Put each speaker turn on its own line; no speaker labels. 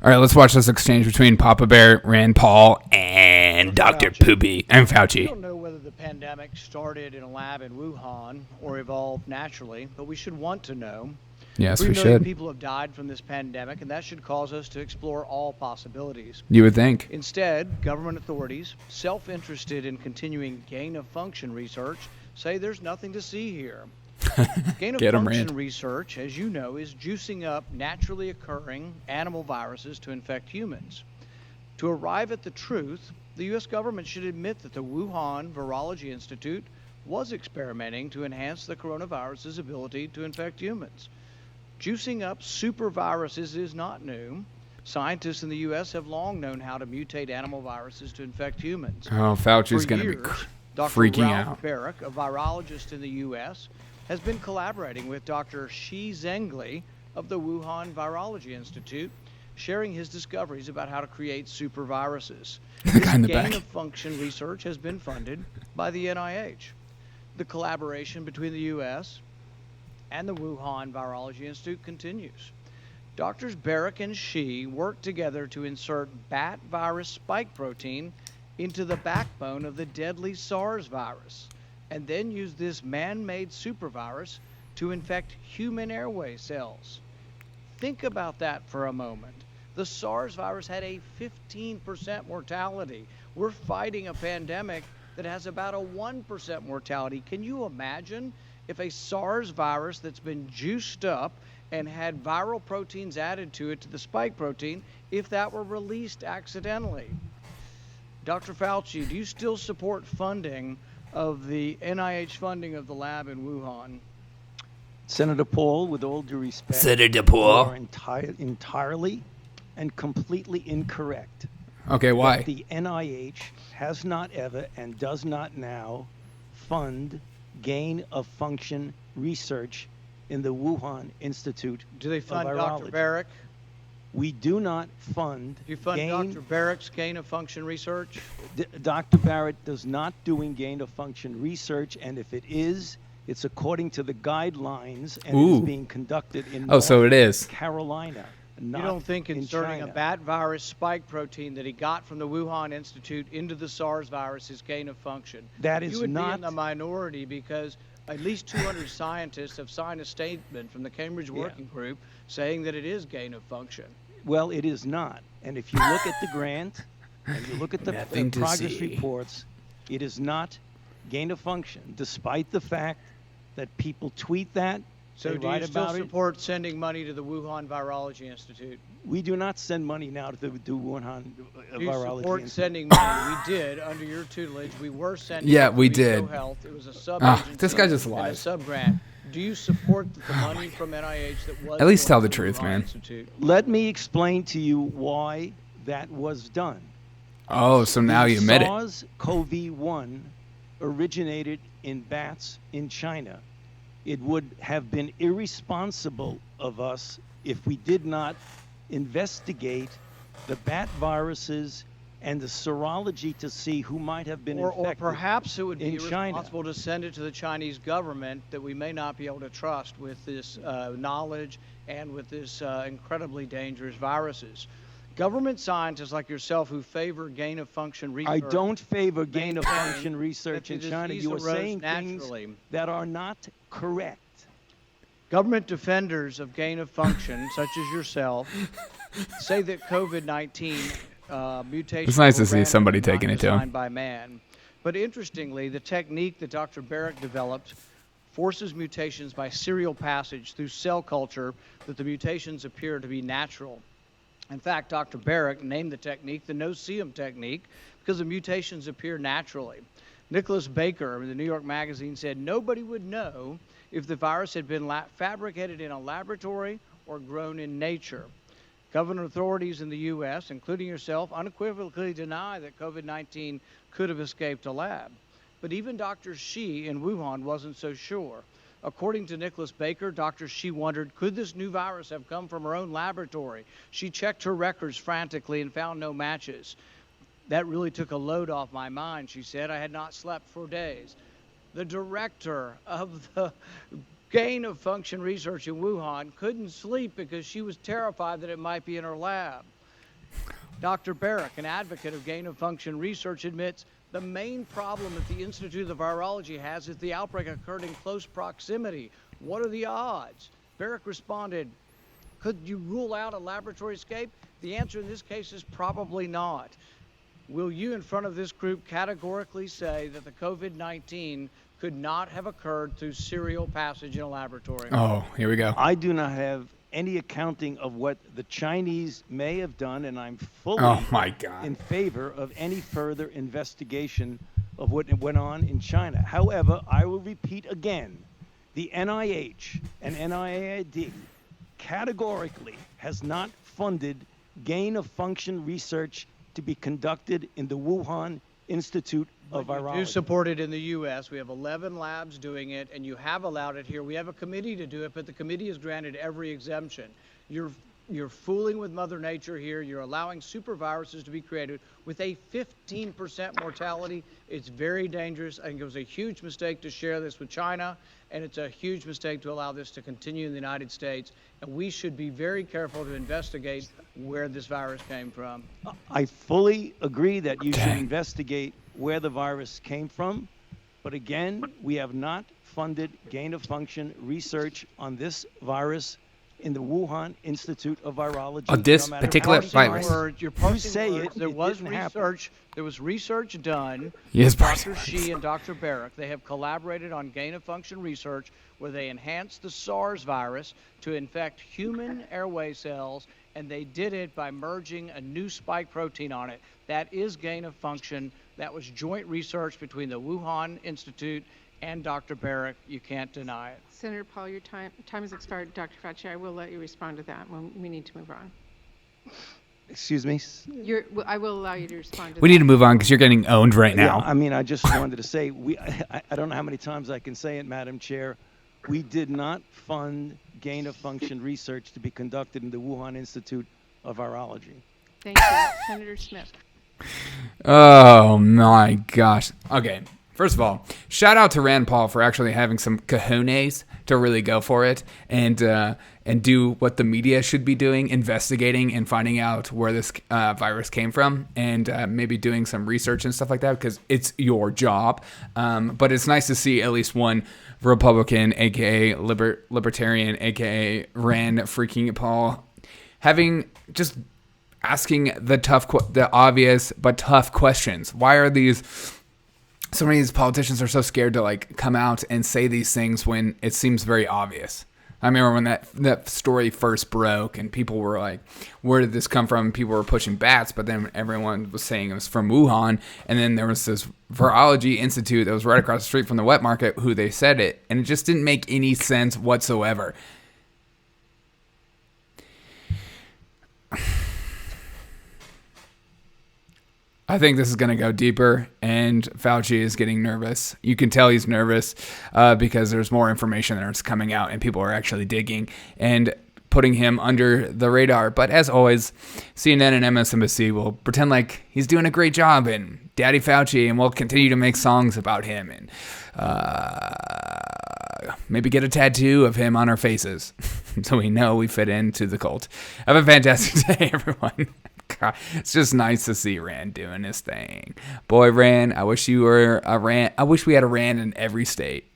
All right, let's watch this exchange between Papa Bear, Rand Paul, and Dr. Poopy and Fauci.
We don't know whether the pandemic started in a lab in Wuhan or evolved naturally, but we should want to know.
Yes,
3
we
million
should.
people have died from this pandemic, and that should cause us to explore all possibilities.
You would think.
Instead, government authorities, self-interested in continuing gain-of-function research, say there's nothing to see here. Gain-of-function research, as you know, is juicing up naturally occurring animal viruses to infect humans. To arrive at the truth, the U.S. government should admit that the Wuhan Virology Institute was experimenting to enhance the coronavirus's ability to infect humans. Juicing up super viruses is not new. Scientists in the U.S. have long known how to mutate animal viruses to infect humans.
Oh, Fauci's going to be freaking
Ralph
out.
Barrick, a virologist in the U.S., has been collaborating with Dr. Shi Zhengli of the Wuhan Virology Institute, sharing his discoveries about how to create super viruses.
The guy in the back.
Gain-of-function research has been funded by the NIH. The collaboration between the U.S. and the Wuhan Virology Institute continues. Doctors Barrick and Shi worked together to insert bat virus spike protein into the backbone of the deadly SARS virus, and then use this man-made supervirus to infect human airway cells. Think about that for a moment. The SARS virus had a 15% mortality. We're fighting a pandemic that has about a 1% mortality. Can you imagine if a SARS virus that's been juiced up and had viral proteins added to it, to the spike protein, if that were released accidentally? Dr. Fauci, do you still support funding of the NIH funding of the lab in Wuhan?
Senator Paul, with all due respect,
Senator Paul,
you are entirely and completely incorrect.
Okay, why?
The NIH has not ever and does not now fund gain-of-function research in the Wuhan Institute
Do they fund
of
Dr.
Virology.
Barrick?
We do not fund.
Do you fund Dr. Barrick's gain-of-function research?
Dr. Barrett does not doing gain-of-function research, and if it is, it's according to the guidelines, and it is being conducted in North Carolina.
You don't think inserting a bat virus spike protein that he got from the Wuhan Institute into the SARS virus is gain of function?
That is
You would
not
be in the minority because at least 200 scientists have signed a statement from the Cambridge Working Group saying that it is gain of function.
Well, it is not. And if you look at the grant and you look at the progress reports, it is not gain of function, despite the fact that people tweet that.
So do you still support sending money to the Wuhan Virology Institute?
We do not send money now to the Wuhan Virology Institute.
Do you support sending money? We did under your tutelage. We were sending.
Yeah, we did.
Health. It was a sub-agency.
This guy just lies.
A sub-grant. Do you support the money from NIH that was?
At least tell the truth, man.
Institute?
Let me explain to you why that was done.
Oh, so now you admit it.
SARS-CoV-1 originated in bats in China. It would have been irresponsible of us if we did not investigate the bat viruses and the serology to see who might have been infected.
Or perhaps it would be irresponsible
China.
to send it to the Chinese government that we may not be able to trust with this knowledge and with this incredibly dangerous viruses. Government scientists like yourself who favor gain-of-function research.
I don't favor gain-of-function research in China. You are saying things that are not correct.
Government defenders of gain-of-function, such as yourself, say that COVID-19 mutations
It's nice to see somebody taking it to him.
designed by man. But interestingly, the technique that Dr. Barrick developed forces mutations by serial passage through cell culture that the mutations appear to be natural. In fact, Dr. Barrick named the technique the no-see-em technique because the mutations appear naturally. Nicholas Baker in the New York Magazine said nobody would know if the virus had been fabricated in a laboratory or grown in nature. Government authorities in the U.S., including yourself, unequivocally deny that COVID-19 could have escaped a lab. But even Dr. Shi in Wuhan wasn't so sure. According to Nicholas Baker, Dr. Shi wondered, could this new virus have come from her own laboratory? She checked her records frantically and found no matches. That really took a load off my mind, she said. I had not slept for days. The director of the gain-of-function research in Wuhan couldn't sleep because she was terrified that it might be in her lab. Dr. Barrick, an advocate of gain-of-function research, admits the main problem that the Institute of Virology has is the outbreak occurred in close proximity. What are the odds? Barrick responded, could you rule out a laboratory escape? The answer in this case is probably not. Will you, in front of this group, categorically say that the COVID-19 could not have occurred through serial passage in a laboratory?
Oh, here we go.
I do not have any accounting of what the Chinese may have done, and I'm fully
Oh, my God.
in favor of any further investigation of what went on in China. However, I will repeat again, the NIH and NIAID categorically has not funded gain-of-function research to be conducted in the Wuhan Institute of
You do
Virology.
support it in the U.S. We have 11 labs doing it, and you have allowed it here. We have a committee to do it, but the committee has granted every exemption. You're fooling with Mother Nature here. You're allowing superviruses to be created with a 15% mortality. It's very dangerous. I think it was a huge mistake to share this with China, and it's a huge mistake to allow this to continue in the United States. And we should be very careful to investigate where this virus came from.
I fully agree that you should
Okay.
investigate where the virus came from, but again, we have not funded gain-of-function research on this virus in the Wuhan Institute of Virology.
Oh, this
no matter
particular
how
virus?
You're parsing
say
words.
it,
There
it
was
didn't happen.
research. There was research done.
Yes,
with
parsing
Dr.
words.
Shi and Dr. Barrick. They have collaborated on gain-of-function research where they enhanced the SARS virus to infect human airway cells, and they did it by merging a new spike protein on it. That is gain-of-function. That was joint research between the Wuhan Institute and Dr. Barrick. You can't deny it.
Senator Paul, your time has expired. Dr. Fauci, I will let you respond to that when we need to move on.
Excuse me?
I will allow you to respond to
We
that.
need to move on because you're getting owned right now.
Yeah, I mean, I just wanted to say, I don't know how many times I can say it, Madam Chair. We did not fund gain-of-function research to be conducted in the Wuhan Institute of Virology.
Thank you. Senator Smith.
Oh my gosh. Okay. First of all, shout out to Rand Paul for actually having some cojones to really go for it and do what the media should be doing, investigating and finding out where this virus came from, and maybe doing some research and stuff like that, because it's your job. But it's nice to see at least one Republican, aka Libertarian, aka Rand freaking Paul, having just asking the obvious but tough questions. Why are so many of these politicians are so scared to like come out and say these things when it seems very obvious? I remember when that story first broke and people were like, where did this come from? People were pushing bats, but then everyone was saying it was from Wuhan. And then there was this virology institute that was right across the street from the wet market who they said it. And it just didn't make any sense whatsoever. I think this is going to go deeper, and Fauci is getting nervous. You can tell he's nervous because there's more information that's coming out, and people are actually digging and putting him under the radar. But as always, CNN and MSNBC will pretend like he's doing a great job, and Daddy Fauci, and we'll continue to make songs about him, and maybe get a tattoo of him on our faces so we know we fit into the cult. Have a fantastic day, everyone. God, it's just nice to see Rand doing his thing. Boy, Rand, I wish you were a Rand. I wish we had a Rand in every state.